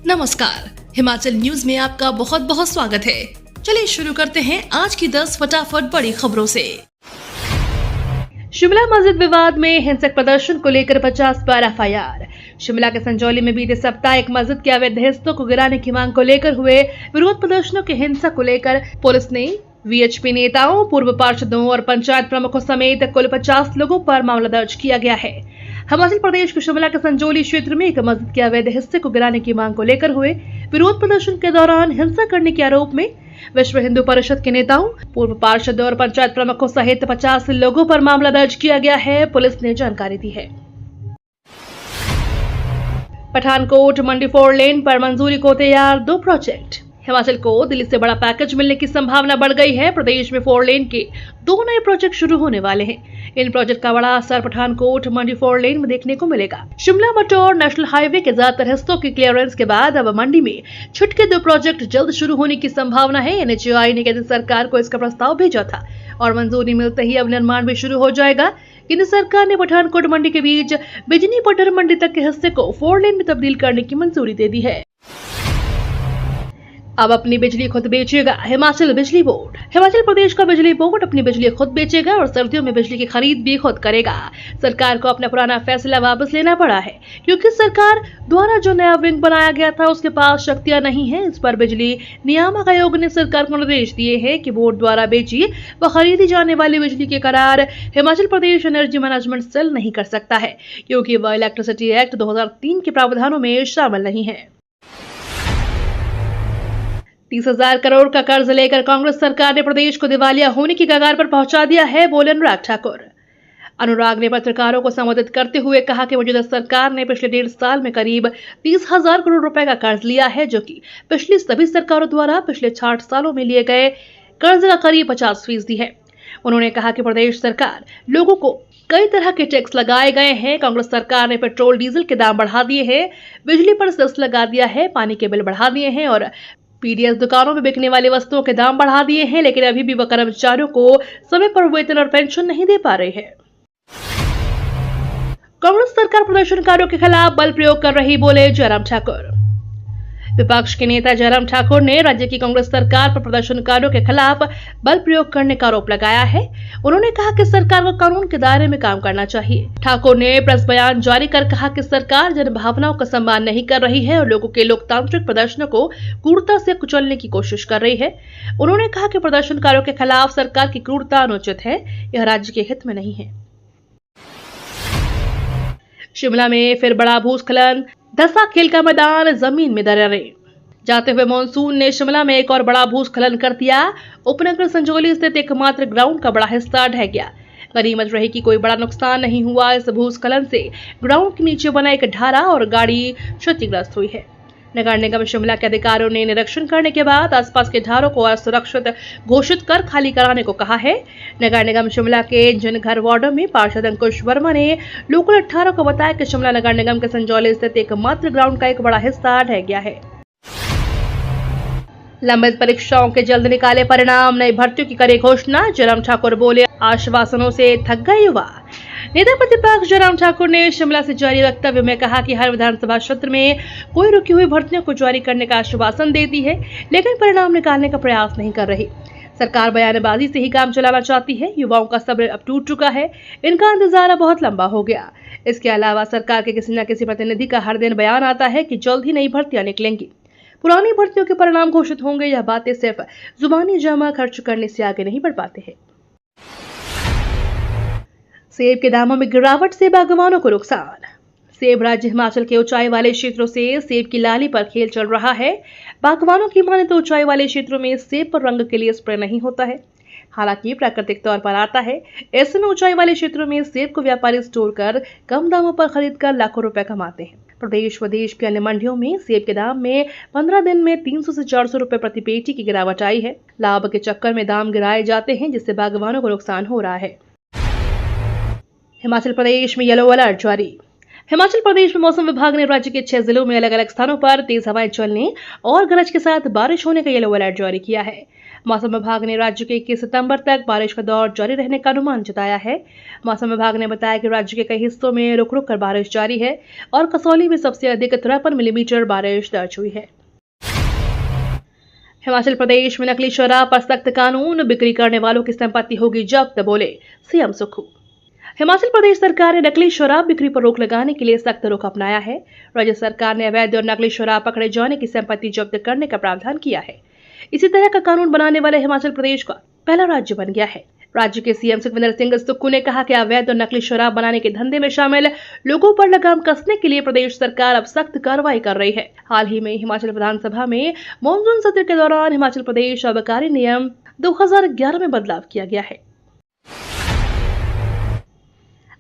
नमस्कार, हिमाचल न्यूज में आपका बहुत बहुत स्वागत है। चलिए शुरू करते हैं आज की 10 फटाफट बड़ी खबरों से। शिमला मस्जिद विवाद में हिंसक प्रदर्शन को लेकर 50 पर एफआईआर। शिमला के संजौली में बीते सप्ताह एक मस्जिद के अवैध हिस्सों को गिराने की मांग को लेकर हुए विरोध प्रदर्शनों की हिंसा को लेकर पुलिस ने वीएचपी नेताओं, पूर्व पार्षदों और पंचायत प्रमुखों समेत कुल 50 लोगों पर मामला दर्ज किया गया है। हिमाचल प्रदेश के शिमला के संजौली क्षेत्र में एक मस्जिद के अवैध हिस्से को गिराने की मांग को लेकर हुए विरोध प्रदर्शन के दौरान हिंसा करने के आरोप में विश्व हिंदू परिषद के नेताओं, पूर्व पार्षदों और पंचायत प्रमुखों सहित 50 लोगों पर मामला दर्ज किया गया है, पुलिस ने जानकारी दी है। पठानकोट मंडी 4 लेन पर मंजूरी को तैयार 2 प्रोजेक्ट। हिमाचल को दिल्ली से बड़ा पैकेज मिलने की संभावना बढ़ गई है। प्रदेश में 4 लेन के 2 नए प्रोजेक्ट शुरू होने वाले हैं। इन प्रोजेक्ट का बड़ा असर पठानकोट मंडी 4 लेन में देखने को मिलेगा। शिमला मटौर नेशनल हाईवे के ज्यादातर हिस्सों की क्लियरेंस के बाद अब मंडी में छुटके 2 प्रोजेक्ट जल्द शुरू होने की संभावना है। एनएचएआई ने केंद्र सरकार को इसका प्रस्ताव भेजा था और मंजूरी मिलते ही अब निर्माण भी शुरू हो जाएगा। केंद्र सरकार ने पठानकोट मंडी के बीच बिजनी पटर मंडी तक के हिस्से को 4 लेन में तब्दील करने की मंजूरी दे दी है। अब अपनी बिजली खुद बेचेगा हिमाचल बिजली बोर्ड। हिमाचल प्रदेश का बिजली बोर्ड अपनी बिजली खुद बेचेगा और सर्दियों में बिजली की खरीद भी खुद करेगा। सरकार को अपना पुराना फैसला वापस लेना पड़ा है क्योंकि सरकार द्वारा जो नया विंग बनाया गया था उसके पास शक्तियां नहीं है। इस पर बिजली नियामक आयोग ने सरकार को निर्देश दिए हैं कि बोर्ड द्वारा बेची व खरीदी जाने वाली बिजली के करार Himachal Pradesh energy management cell नहीं कर सकता है क्योंकि वह इलेक्ट्रिसिटी एक्ट 2003 के प्रावधानों में शामिल नहीं है। 30,000 करोड़ का कर्ज लेकर कांग्रेस सरकार ने प्रदेश को दिवालिया होने की कगार पर पहुंचा दिया है, बोले अनुराग ठाकुर। अनुराग ने पत्रकारों को संबोधित करते हुए कहा कि मौजूदा सरकार ने पिछले 1.5 साल में करीब 30,000 करोड़ रुपए का कर्ज लिया है, जो कि पिछली सभी सरकारों द्वारा पिछले 60 सालों में लिए गए कर्ज का करीब 50% है। उन्होंने कहा कि प्रदेश सरकार लोगों को कई तरह के टैक्स लगाए गए हैं। कांग्रेस सरकार ने पेट्रोल डीजल के दाम बढ़ा दिए हैं, बिजली पर सेस लगा दिया है, पानी के बिल बढ़ा दिए हैं और पीडीएस दुकानों में बिकने वाली वस्तुओं के दाम बढ़ा दिए हैं, लेकिन अभी भी वह कर्मचारियों को समय पर वेतन और पेंशन नहीं दे पा रही है। कांग्रेस सरकार प्रदर्शनकारियों के खिलाफ बल प्रयोग कर रही, बोले जयराम ठाकुर। विपक्ष के नेता जयराम ठाकुर ने राज्य की कांग्रेस सरकार पर प्रदर्शनकारियों के खिलाफ बल प्रयोग करने का आरोप लगाया है। उन्होंने कहा कि सरकार को कानून के दायरे में काम करना चाहिए। ठाकुर ने प्रेस बयान जारी कर कहा कि सरकार जन भावनाओं का सम्मान नहीं कर रही है और लोगों के लोकतांत्रिक प्रदर्शनों को क्रूरता से कुचलने की कोशिश कर रही है। उन्होंने कहा कि प्रदर्शनकारियों के खिलाफ सरकार की क्रूरता अनुचित है, यह राज्य के हित में नहीं है। शिमला में फिर बड़ा भूस्खलन, दसा खेल का मैदान जमीन में दरारें। जाते हुए मानसून ने शिमला में एक और बड़ा भूस्खलन कर दिया। उपनगर संजौली स्थित एकमात्र ग्राउंड का बड़ा हिस्सा ढह गया। गनीमत रही कि कोई बड़ा नुकसान नहीं हुआ। इस भूस्खलन से ग्राउंड के नीचे बना एक ढारा और गाड़ी क्षतिग्रस्त हुई है। नगर निगम शिमला के अधिकारियों ने निरीक्षण करने के बाद आसपास के ढारों को असुरक्षित घोषित कर खाली कराने को कहा है। नगर निगम शिमला के जिन घर वार्डों में पार्षद अंकुश वर्मा ने लोकल 18 को बताया कि शिमला नगर निगम के संजौली स्थित एकमात्र ग्राउंड का एक बड़ा हिस्सा ढह गया है। लंबित परीक्षाओं के जल्द निकाले परिणाम, नई भर्तियों की करे घोषणा। जयराम ठाकुर बोले, आश्वासनों से थक गए युवा। नेता प्रतिपक्ष जयराम ठाकुर ने शिमला से जारी वक्तव्य में कहा कि हर विधानसभा क्षेत्र में कोई रुकी हुई भर्तियों को जारी करने का आश्वासन देती है, लेकिन परिणाम निकालने का प्रयास नहीं कर रही। सरकार बयानबाजी से ही काम चलाना चाहती है। युवाओं का सब्र अब टूट चुका है, इनका इंतजार अब बहुत लंबा हो गया। इसके अलावा सरकार के किसी न किसी प्रतिनिधि का हर दिन बयान आता है कि जल्द ही नई भर्तियां निकलेंगी, पुरानी भर्तियों के परिणाम घोषित होंगे। यह बातें सिर्फ जुबानी जमा खर्च करने से आगे नहीं बढ़ पाते हैं। सेब के दामों में गिरावट से बागवानों को नुकसान। सेब राज्य हिमाचल के ऊंचाई वाले क्षेत्रों से सेब की लाली पर खेल चल रहा है। बागवानों की माने तो ऊंचाई वाले क्षेत्रों में सेब पर रंग के लिए स्प्रे नहीं होता है, हालांकि प्राकृतिक तौर पर आता है। ऐसे में ऊंचाई वाले क्षेत्रों में सेब को व्यापारी स्टोर कर कम दामों पर खरीद कर लाखों रुपए कमाते हैं। प्रदेश व देश के अन्य मंडियों में सेब के दाम में 15 दिन में 300 से 400 रुपए प्रति पेटी की गिरावट आई है। लाभ के चक्कर में दाम गिराए जाते हैं, जिससे बागवानों को नुकसान हो रहा है। हिमाचल प्रदेश में येलो अलर्ट जारी। हिमाचल प्रदेश में मौसम विभाग ने राज्य के 6 जिलों में अलग अलग स्थानों पर तेज हवाएं चलने और गरज के साथ बारिश होने का येलो अलर्ट जारी किया है। मौसम विभाग ने राज्य के 21 सितंबर तक बारिश का दौर जारी रहने का अनुमान जताया है। मौसम विभाग ने बताया कि राज्य के कई हिस्सों में रुक रुक कर बारिश जारी है और कसौली में सबसे अधिक 53 मिलीमीटर बारिश दर्ज हुई है। हिमाचल प्रदेश में नकली शराब पर सख्त कानून, बिक्री करने वालों की संपत्ति होगी जब्त, बोले सीएम सुक्खू। हिमाचल प्रदेश सरकार ने नकली शराब बिक्री पर रोक लगाने के लिए सख्त रुख अपनाया है। राज्य सरकार ने अवैध और नकली शराब पकड़े जाने की संपत्ति जब्त करने का प्रावधान किया है। इसी तरह का कानून बनाने वाले हिमाचल प्रदेश का पहला राज्य बन गया है। राज्य के सीएम सुखविंदर सिंह सुक्खू ने कहा कि अवैध और नकली शराब बनाने के धंधे में शामिल लोगों पर लगाम कसने के लिए प्रदेश सरकार अब सख्त कार्रवाई कर रही है। हाल ही में हिमाचल विधानसभा में मॉनसून सत्र के दौरान हिमाचल प्रदेश आबकारी नियम 2011 में बदलाव किया गया है।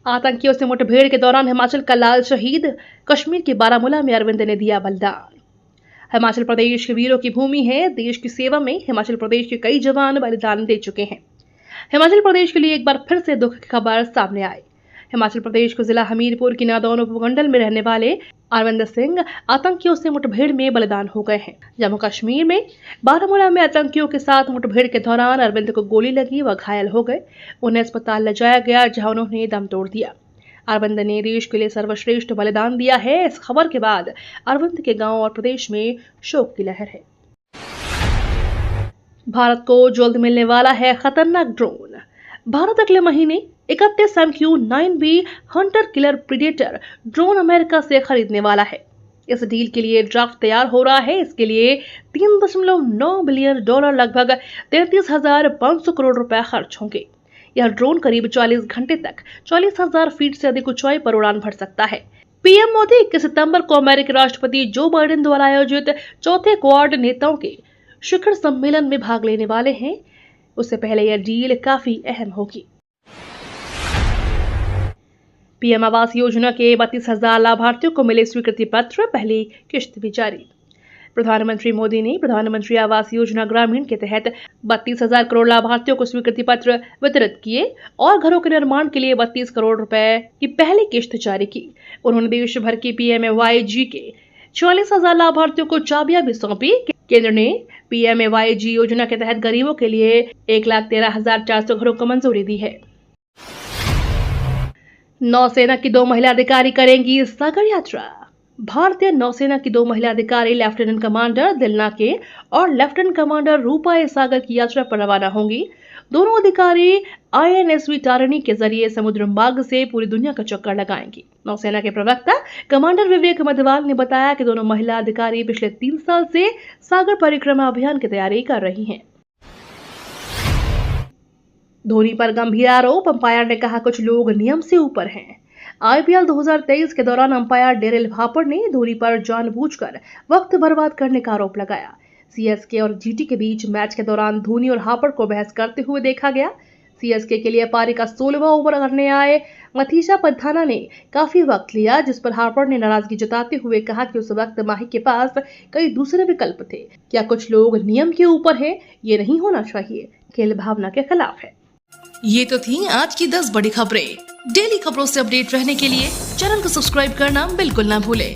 आतंकियों से मुठभेड़ के दौरान हिमाचल का लाल शहीद, कश्मीर के बारामूला में अरविंद ने दिया बलिदान। हिमाचल प्रदेश के वीरों की भूमि है। देश की सेवा में हिमाचल प्रदेश के कई जवान बलिदान दे चुके हैं। हिमाचल प्रदेश के लिए एक बार फिर से दुख की खबर सामने आई। हिमाचल प्रदेश को जिला हमीरपुर की नादौन उपमंडल में रहने वाले अरविंद सिंह आतंकियों से मुठभेड़ में बलिदान हो गए हैं। जम्मू कश्मीर में बारामूला में आतंकियों के साथ मुठभेड़ के दौरान अरविंद को गोली लगी, वह घायल हो गए। उन्हें अस्पताल ले जाया गया, जहां उन्होंने दम तोड़ दिया। अरविंद ने देश के लिए सर्वश्रेष्ठ बलिदान दिया है। इस खबर के बाद अरविंद के गांव और प्रदेश में शोक की लहर है। भारत को जल्द मिलने वाला है खतरनाक ड्रोन। भारत अगले महीने 31 MQ-9B Hunter killer predator drone America से खरीदने वाला है। इस डील के लिए ड्राफ्ट तैयार हो रहा है। इसके लिए $3.9 बिलियन लगभग 33,500 करोड़ रुपए खर्च होंगे। यह ड्रोन करीब 40 घंटे तक 40,000 फीट से अधिक ऊंचाई पर उड़ान भर सकता है। पीएम मोदी 21 सितंबर को अमेरिकी राष्ट्रपति जो बाइडेन द्वारा आयोजित चौथे क्वाड नेताओं के शिखर सम्मेलन में भाग लेने वाले हैं। उससे पहले यह डील काफी अहम होगी। पीएम आवास योजना के 32,000 लाभार्थियों को मिले स्वीकृति पत्र, पहली किश्त भी जारी। प्रधानमंत्री मोदी ने प्रधानमंत्री आवास योजना ग्रामीण के तहत 32,000 करोड़ लाभार्थियों को स्वीकृति पत्र वितरित किए और घरों के निर्माण के लिए 32 करोड़ रुपए की पहली किश्त जारी की। उन्होंने देश भर की PMAYG के 44,000 लाभार्थियों को चाबियां भी सौंपी। केंद्र ने PMAYG योजना के तहत गरीबों के लिए 1,13,400 घरों को मंजूरी दी है। नौसेना की 2 महिला अधिकारी करेंगी सागर यात्रा। भारतीय नौसेना की 2 महिला अधिकारी लेफ्टिनेंट कमांडर दिलना के और लेफ्टिनेंट कमांडर रूपा ए सागर की यात्रा पर रवाना होंगी। दोनों अधिकारी INSV तारिणी के जरिए समुद्र मार्ग से पूरी दुनिया का चक्कर लगाएंगी। नौसेना के प्रवक्ता कमांडर विवेक मधवाल ने बताया कि दोनों महिला अधिकारी पिछले 3 साल से सागर परिक्रमा अभियान की तैयारी कर रही हैं। धोनी पर गंभीर आरोप, अंपायर ने कहा कुछ लोग नियम से ऊपर हैं। IPL 2023 के दौरान अंपायर डेरिल हापर्ड ने धोनी पर जानबूझकर वक्त बर्बाद करने का आरोप लगाया। CSK और GT के बीच मैच के दौरान धोनी और हापर्ड को बहस करते हुए देखा गया। CSK के लिए पारी का 16वां ओवर करने आए मथीशा पठाना ने काफी वक्त लिया, जिस पर हार्पर्ड ने नाराजगी जताते हुए कहा कि उस वक्त माही के पास कई दूसरे विकल्प थे। क्या कुछ लोग नियम के ऊपर हैं? ये नहीं होना चाहिए, खेल भावना के खिलाफ है। ये तो थी आज की 10 बड़ी खबरें। डेली खबरों से अपडेट रहने के लिए चैनल को सब्सक्राइब करना बिल्कुल ना भूलें।